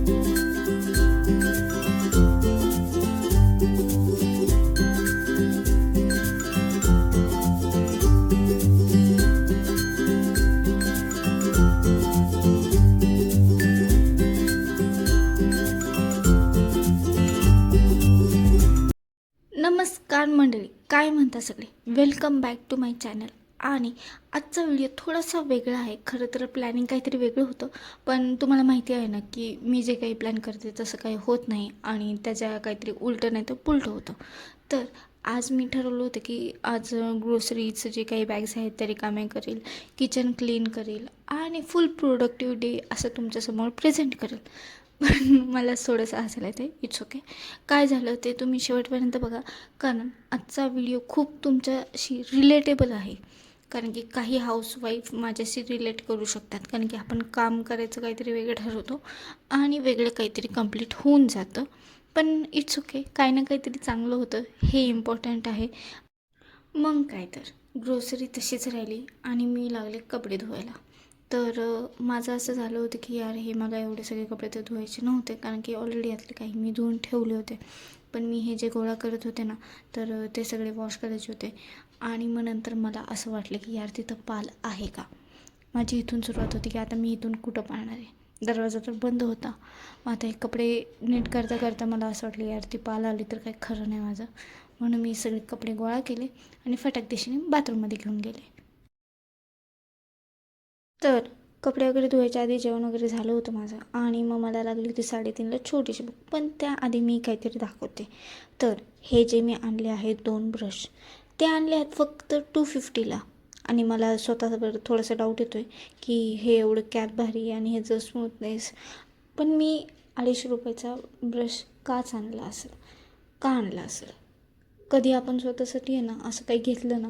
नमस्कार मंडळी, काय म्हणता सगळे. Welcome back to my channel. आणि आजचा व्हिडिओ थोडासा वेगळा आहे. खरं तर प्लॅनिंग काहीतरी वेगळं होतं, पण तुम्हाला माहिती आहे ना की मी जे काही प्लॅन करते तसं काही होत नाही आणि त्याच्या काहीतरी उलटं नाही तर पुलटं होतं. तर आज मी ठरवलं होतं की आज ग्रोसरीचं जे काही बॅग्स आहेत ते रिकामे करेल, किचन क्लीन करेल आणि फुल प्रोडक्टिव्ह डे असं तुमच्यासमोर प्रेझेंट करेल. पण मला थोडंसं हसायला येतं. It's okay. काय झालं ते तुम्ही शेवटपर्यंत बघा, कारण आजचा व्हिडिओ खूप तुमच्याशी रिलेटेबल आहे. कारण की काही हाऊसवाईफ माझ्याशी रिलेट करू शकतात, कारण की आपण काम करायचं काहीतरी वेगळं ठरवतो आणि वेगळं काहीतरी कंप्लीट होऊन जातं. पण इट्स ओके, काही ना काहीतरी चांगलं होतं हे इम्पॉर्टंट आहे. मग काय तर ग्रोसरी तशीच राहिली आणि मी लागले कपडे धुवायला. तर माझं असं झालं होतं की यार हे मला एवढे सगळे कपडे तर धुवायचे नव्हते, कारण की ऑलरेडी यातले काही मी धुवून ठेवले होते. पण मी हे जे गोळा करत होते ना, तर ते सगळे वॉश करायचे होते. आणि मग नंतर मला असं वाटलं की यार तिथं पाल आहे का. माझी इथून सुरुवात होती की आता मी इथून कुठं पाळणार आहे. दरवाजा तर बंद होता. मग आता हे कपडे नीट करता करता मला असं वाटलं यार ती पाल आली तर काही खरं नाही माझं. म्हणून मी सगळे कपडे गोळा केले आणि फटाक दिशेने बाथरूममध्ये घेऊन गेले. तर कपडे वगैरे धुवायच्या आधी जेवण वगैरे झालं होतं माझं आणि मग मला लागली होती 3:30ला छोटीशी भूक. पण त्याआधी मी काहीतरी दाखवते. तर हे जे मी आणले आहेत 2 ब्रश, ते आणले आहेत फक्त 250ला. आणि मला स्वतःवर थोडासा डाऊट येतो आहे की हे एवढं कॅप भारी आणि ह्याचं स्मूथनेस. पण मी 250 रुपयाचा ब्रश काच आणला असेल, का आणला असेल. कधी आपण स्वतःसाठी आहे ना असं काही घेतलं ना,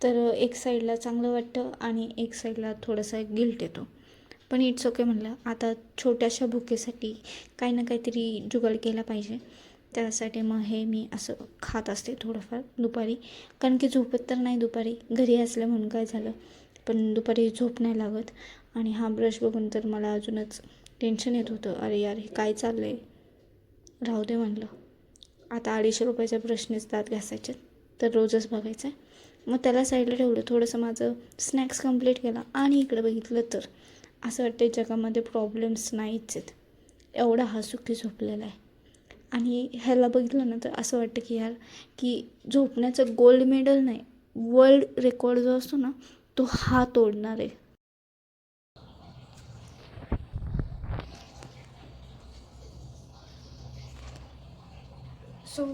तर एक साईडला चांगलं वाटतं आणि एक साईडला थोडासा गिल्ट येतो. पण इट्स ओके, म्हणलं आता छोट्याशा भुकेसाठी काही ना काहीतरी जुगाड केला पाहिजे. त्यासाठी मग हे मी असं खात असते थोडंफार दुपारी, कारण की झोपत तर नाही दुपारी, घरी असलं म्हणून काय झालं, पण दुपारी झोप नाही लागत. आणि हा ब्रश बघून तर मला अजूनच टेन्शन येत होतं. अरे यार हे काय चाललं आहे, राहू दे म्हणलं. आता 250 रुपयाच्या ब्रशनेच दात घासायचे तर रोजच बघायचं आहे. मग त्याला साईडला ठेवलं, थोडंसं माझं स्नॅक्स कंप्लीट केला आणि इकडं बघितलं तर असं वाटतं जगामध्ये प्रॉब्लेम्स नाहीच आहेत. एवढा हा सुखी झोपलेला आहे. आणि ह्याला बघितलं ना तर असं वाटतं की यार की झोपण्याचं गोल्ड मेडल नाही, वर्ल्ड रेकॉर्ड जो असतो ना तो हा तोडणार आहे. So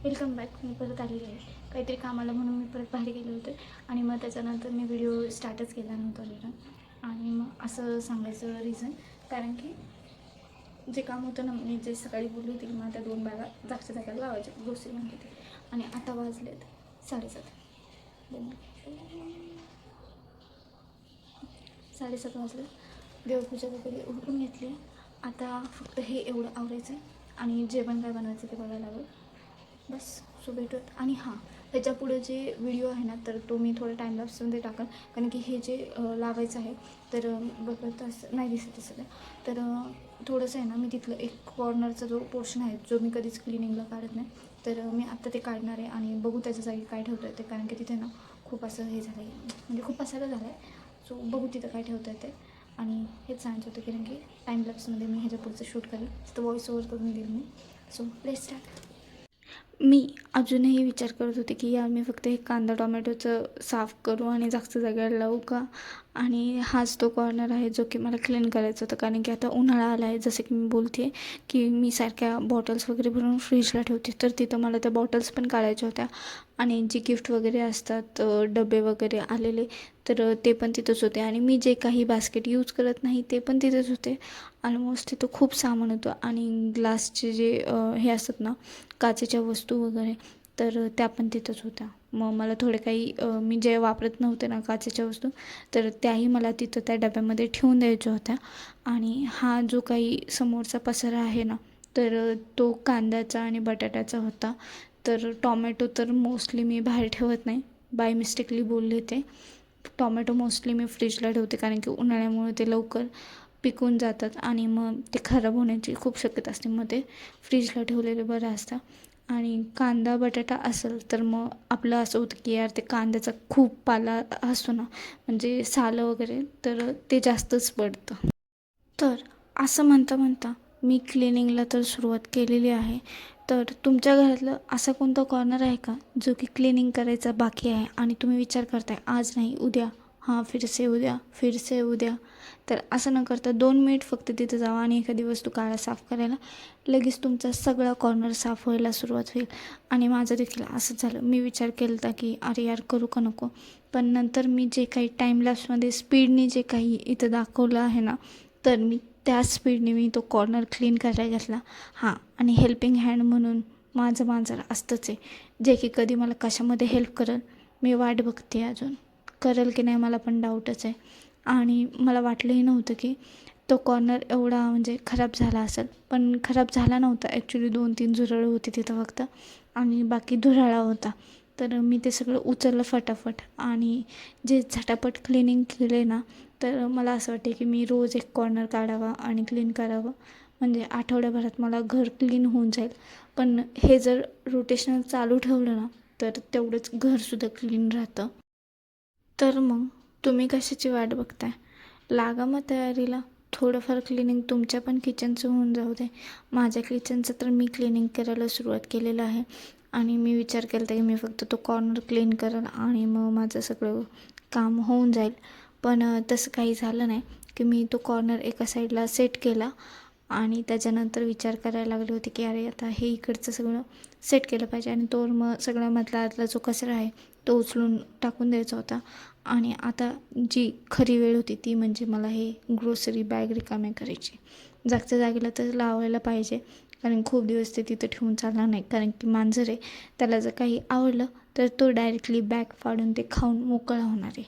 welcome back. मी परत आलेली आहे काहीतरी कामाला, म्हणून मी परत बाहेर गेले होते. आणि मग त्याच्यानंतर मी व्हिडिओ स्टार्टच केला नव्हता रिटर्न. आणि मग असं सांगायचं रिझन, कारण की जे काम होतं ना, मी जे सकाळी बोलली होती की मला त्या 2 बॅगा जागच्या जागायला लावायच्या ग्रोसरी म्हणते ते. आणि आता वाजलेत 7:30. 7:30 वाजले. देवपूजा वगैरे उरकून घेतली. आता फक्त हे एवढं आवरायचं आहे आणि जेवण काय बनवायचं ते बघायला लागेल. बस. सो भेटूयात. आणि हां, ह्याच्या पुढे जे व्हिडिओ आहे ना तर तो मी थोडं टाईमलॅप्समध्ये टाकेल, कारण की हे जे लावायचं आहे तर बघत असं नाही दिसत सध्या. तर थोडंसं आहे ना, मी तिथलं एक कॉर्नरचा जो पोर्शन आहे जो मी कधीच क्लिनिंगला काढत नाही, तर मी आत्ता ते काढणार आहे आणि बघू त्याच्या जागी काय ठेवता येते, कारण की तिथे ना खूप असं हे झालं आहे, म्हणजे खूप पसारा झाला आहे. सो बघू तिथं काय ठेवता येते. आणि हेच सांगायचं होतं कारण की टाईमलॅप्समध्ये मी ह्याच्या पुढचं शूट करेल, तर व्हॉइस ओव्हर करून देईल मी. So let's start. मी अजूनही विचार करत होते की यार मी फक्त हे कांदा टोमॅटोचं साफ करू आणि जागच्या जागेला लावू का. आणि हाच तो कॉर्नर आहे जो की मला क्लीन करायचं होतं, कारण की आता उन्हाळा आला आहे. जसं की मी बोलते की मी सारख्या बॉटल्स वगैरे भरून फ्रीजला ठेवते, तर तिथं मला त्या बॉटल्स पण काढायच्या होत्या. आणि जी गिफ्ट वगैरे असतात, डबे वगैरे आलेले, तर ते पण तिथंच होते. आणि मी जे काही बास्केट यूज करत नाही ते पण तिथंच होते. ऑलमोस्ट तिथं खूप सामान होतं. आणि ग्लासचे जे हे असतात ना, काचेच्या वस्तू वगैरे, तर त्या पण तिथंच होत्या. मग मला थोडे काही मी जे वापरत नव्हते ना काचेच्या वस्तू, तर त्याही मला तिथं त्या डब्यामध्ये ठेवून द्यायच्या होत्या. आणि हा जो काही समोरचा पसारा आहे ना, तर तो कांद्याचा आणि बटाट्याचा होता. तर टॉमॅटो तर मोस्टली मी बाहेर ठेवत नाही, बाय मिस्टेकली बोलले ते. टॉमॅटो मोस्टली मी फ्रीजला ठेवते, कारण की उन्हाळ्यामुळे ते लवकर पिकून जातात आणि मग ते खराब होण्याची खूप शक्यता असते. मग ते फ्रीजला ठेवलेले बरं असतं. आणि कांदा बटाटा असेल तर मग आपलं असं होतं की यार ते कांद्याचा खूप पाला असतो ना, म्हणजे सालं वगैरे, तर ते जास्तच पडतं. तर असं म्हणता म्हणता मी क्लिनिंगला तर सुरुवात केलेली आहे. तर तुमच्या घरातलं असा कोणता कॉर्नर आहे का जो की क्लिनिंग करायचा बाकी आहे आणि तुम्ही विचार करताय आज नाही उद्या, हां फिरसे उद्या, फिरसे उद्या. तर असं न करता 2 मिनिट फक्त तिथं जावा आणि एखादी वस्तू काढा साफ करायला, लगेच तुमचा सगळा कॉर्नर साफ व्हायला सुरुवात होईल. आणि माझं देखील असंच झालं. मी विचार केला होता की अरे यार करू का नको, पण नंतर मी जे काही टाईमलॅप्समध्ये स्पीडने जे काही इथं दाखवलं आहे ना, तर मी त्या स्पीडने मी तो कॉर्नर क्लीन करायला घेतला. हां, आणि हेल्पिंग हँड म्हणून माझं मांजर असतंच आहे, जे की कधी मला कशामध्ये हेल्प करेल मी वाट बघते अजून. करेल की नाही मला पण डाऊटच आहे. आणि मला वाटलंही नव्हतं की तो कॉर्नर एवढा म्हणजे खराब झाला असेल, पण खराब झाला नव्हता. ॲक्च्युली 2-3 झुरळं होती तिथं फक्त आणि बाकी धुराळा होता. तर मी ते सगळं उचललं फटाफट आणि जे झटापट क्लिनिंग केले ना, तर मला असं वाटते की मी रोज एक कॉर्नर काढावा आणि क्लीन करावं, म्हणजे आठवड्याभरात मला घर क्लीन होऊन जाईल. पण हे जर रोटेशनल चालू ठेवलं ना, तर तेवढंच घरसुद्धा क्लीन राहतं. तर मग तुम्ही कशाची वाट बघताय? लागा मग तयारीला. थोडंफार क्लिनिंग तुमच्या पण किचनचं होऊन जाऊ दे. माझ्या किचनचं तर मी क्लिनिंग करायला सुरुवात केलेलं आहे आणि मी विचार केला होता की मी फक्त तो कॉर्नर क्लीन करेल आणि मग माझं सगळं काम होऊन जाईल. पण तसं काही झालं नाही की मी तो कॉर्नर एका साईडला सेट केला आणि त्याच्यानंतर विचार करायला लागले होते की अरे आता हे इकडचं सगळं सेट केलं पाहिजे आणि तो मग सगळा मधला आतला जो कचरा आहे तो उचलून टाकून द्यायचा होता. आणि आता जी खरी वेळ होती ती म्हणजे मला हे ग्रोसरी बॅग रिकाम्या करायची. जागच्या जागेला तर लावायला पाहिजे, कारण खूप दिवस ते तिथं ठेवून चालणार नाही. कारण की मांजर आहे, त्याला जर काही आवडलं तर तो डायरेक्टली बॅग फाडून ते खाऊन मोकळा होणार आहे.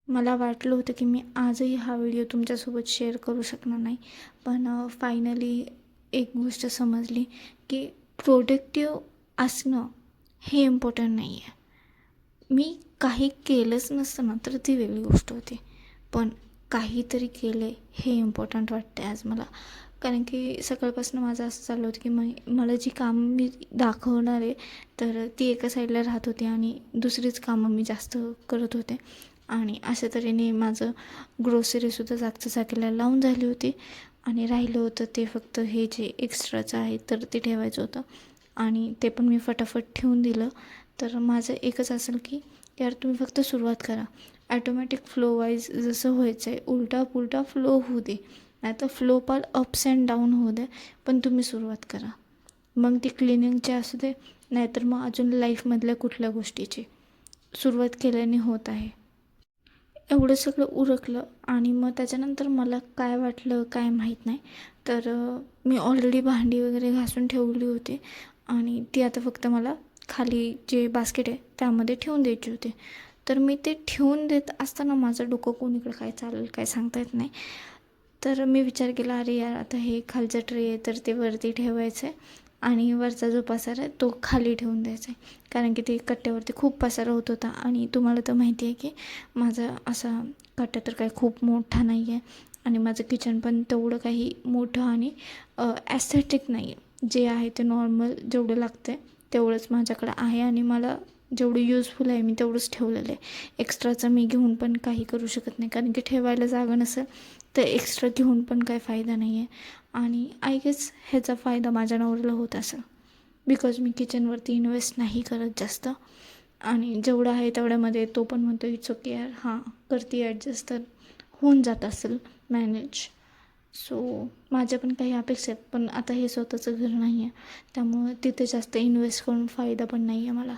मला वाटलं होतं की मी आजही हा व्हिडिओ तुमच्यासोबत शेअर करू शकणार नाही, पण फायनली एक गोष्ट समजली की प्रोडक्टिव्ह असणं हे इम्पॉर्टंट नाही आहे. मी काही केलंच नसतं ना तर ती वेगळी गोष्ट होती, पण काहीतरी केलं आहे हे इम्पॉर्टंट वाटते आज मला. कारण की सकाळपासून माझं असं चाललं होतं की मला जी कामं मी दाखवणार आहे तर ती एका साईडला राहत होती आणि दुसरीच कामं मी जास्त करत होते. आणि अशा तऱ्हेने माझं ग्रोसरीसुद्धा जागच्या जागेला लावून झाली होती आणि राहिलं होतं ते फक्त हे जे एक्स्ट्राचं आहे तर ते ठेवायचं होतं आणि ते पण मी फटाफट ठेवून दिलं. तर माझं एकच असेल की यार तुम्ही फक्त सुरुवात करा. ॲटोमॅटिक फ्लो वाईज जसं व्हायचं आहे उलटा पुलटा फ्लो होऊ दे, नाही तर फ्लो पार अप्स अँड डाऊन होऊ दे, पण तुम्ही सुरुवात करा. मग ती क्लिनिंगची असू दे, नाहीतर मग अजून लाईफमधल्या कुठल्या गोष्टीची सुरुवात केल्याने होत आहे. एवढं सगळं उरकलं आणि मग त्याच्यानंतर मला काय वाटलं काय माहीत नाही, तर मी ऑलरेडी भांडी वगैरे घासून ठेवली होती आणि ती आता फक्त मला खाली जे बास्केट आहे त्यामध्ये ठेवून द्यायची होती. तर मी ते ठेवून देत असताना माझं डोकं कोणीकडे काय चालेल काय सांगता येत नाही. तर मी विचार केला अरे यार आता हे खालचं ट्रे आहे तर ते वरती ठेवायचं आहे आणि वरचा जो पसारा आहे तो खाली ठेवून द्यायचा आहे. कारण की ते कट्ट्यावरती खूप पसारा होत होता आणि तुम्हाला तर माहिती आहे की माझा असा कट्टा तर काही खूप मोठा नाही आहे आणि माझं किचन पण तेवढं काही मोठं आणि ॲस्थेटिक नाही आहे. जे आहे ते नॉर्मल जेवढं लागतं आहे तेवढंच माझ्याकडं आहे आणि मला जेवढं युजफुल आहे मी तेवढंच ठेवलेलं आहे. एक्स्ट्राचं मी घेऊन पण काही करू शकत नाही, कारण की ठेवायला जागा नसेल तर एक्स्ट्रा घेऊन पण काही फायदा नाही आहे. आणि आय गेस ह्याचा फायदा माझ्या नवऱ्याला होत असेल, बिकॉज मी किचनवरती इन्व्हेस्ट नाही करत जास्त आणि जेवढं आहे तेवढ्यामध्ये तो पण म्हणतो इट्स ओके यार, हां करते ॲडजस्ट, तर होऊन जात असेल मॅनेज. सो माझ्या पण काही अपेक्षा आहेत, पण आता हे स्वतःचं घर नाही आहे त्यामुळं तिथे जास्त इन्व्हेस्ट करून फायदा पण नाही आहे मला.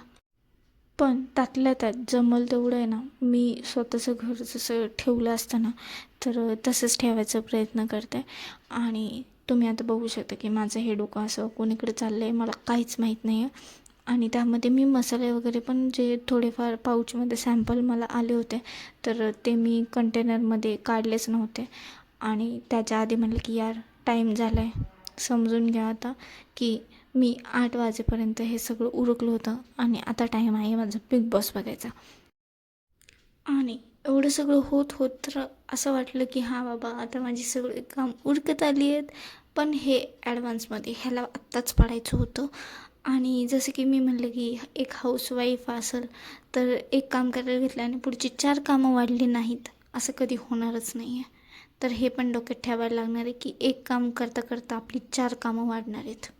पण त्यातल्या त्यात जमल तेवढं आहे ना, मी स्वतःचं घर जसं ठेवलं असतं ना तर तसंच ठेवायचा प्रयत्न करते. आणि तुम्ही आता बघू शकता की माझं हे डोकं असं कोणीकडे चाललं आहे मला काहीच माहीत नाही आहे. आणि त्यामध्ये मी मसाले वगैरे पण जे थोडेफार पाऊचमध्ये सॅम्पल मला आले होते तर ते मी कंटेनरमध्ये काढलेच नव्हते. आणि त्याच्या आधी म्हटलं की यार टाईम झाला आहे, समजून घ्या आता की मी 8 वाजेपर्यंत हे सगळं उरकलं होतं आणि आता टाईम आहे माझा बिग बॉस बघायचा. आणि एवढं सगळं होत होत तर असं वाटलं की हां बाबा आता माझी सगळी काम उरकत आली आहेत. पण हे ॲडव्हान्समध्ये ह्याला आत्ताच पाडायचं होतं. आणि जसं की मी म्हणलं की एक हाऊसवाईफ असेल तर एक काम करायला घेतलं आणि पुढची 4 कामं वाढली नाहीत असं कधी होणारच नाही आहे. तर हे पण डोक्यात ठेवायला लागणार आहे की एक काम करता करता आपली 4 कामं वाढणार आहेत.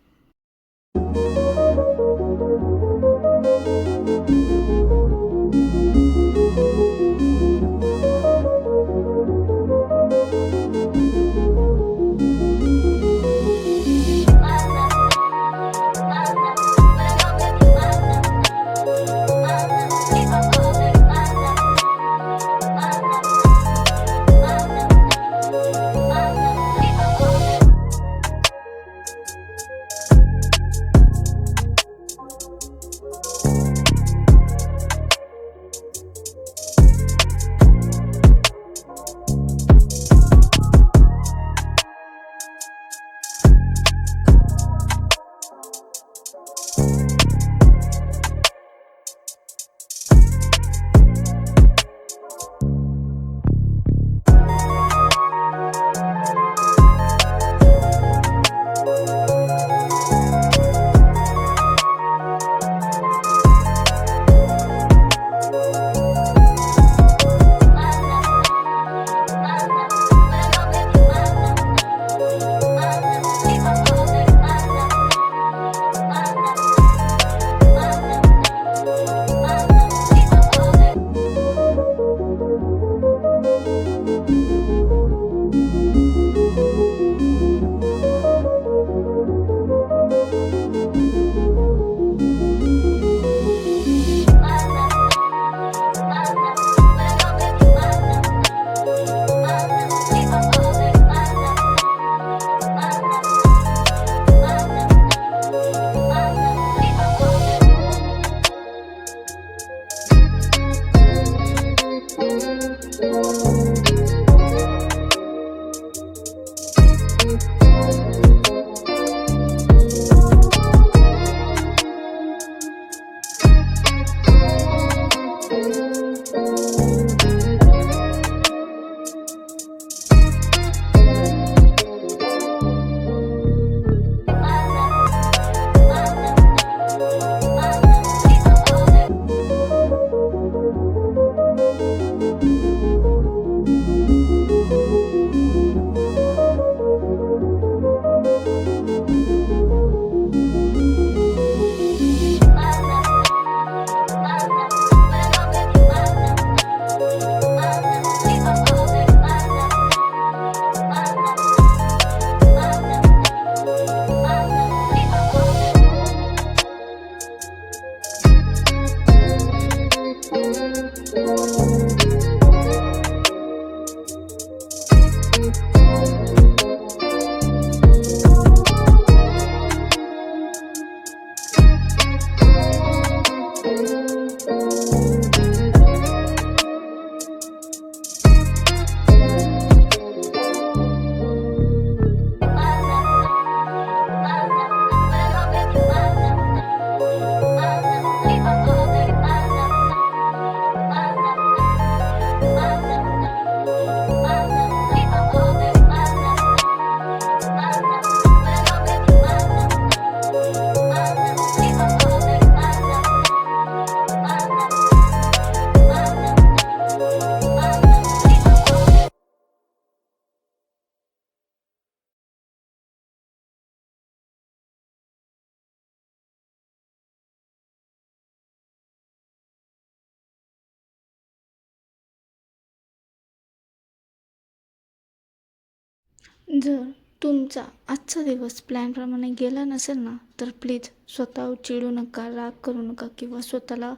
जर तुमचा आजचा दिवस प्लॅनप्रमाणे गेला नसेल ना तर प्लीज स्वतःवर चिडू नका, राग करू नका किंवा स्वतःला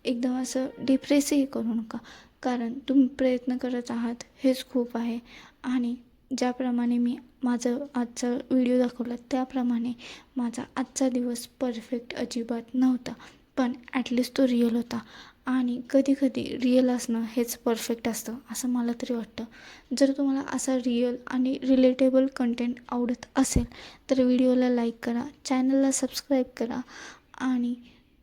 एकदम असं डिप्रेसही करू नका. कारण तुम्ही प्रयत्न करत आहात हेच खूप आहे. आणि ज्याप्रमाणे मी माझं आजचा व्हिडिओ दाखवला त्याप्रमाणे माझा आजचा दिवस परफेक्ट अजिबात नव्हता, पण ॲटलिस्ट तो रिअल होता. आणि कधीकधी रिअल असणं हेच परफेक्ट असतं असं मला तरी वाटतं. जर तुम्हाला असा रिअल आणि रिलेटेबल कंटेंट आवडत असेल तर व्हिडिओला लाईक करा, चॅनलला सबस्क्राईब करा आणि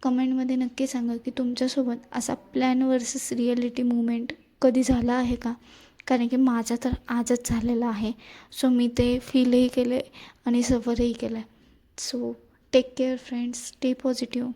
कमेंटमध्ये नक्की सांगा की तुमच्यासोबत असा प्लॅन वर्सेस रिॲलिटी मुवमेंट कधी झाला आहे का. कारण की माझा तर आजच झालेला आहे. सो मी ते फीलही केले आणि सफरही केलं आहे. So take care friends, stay positive.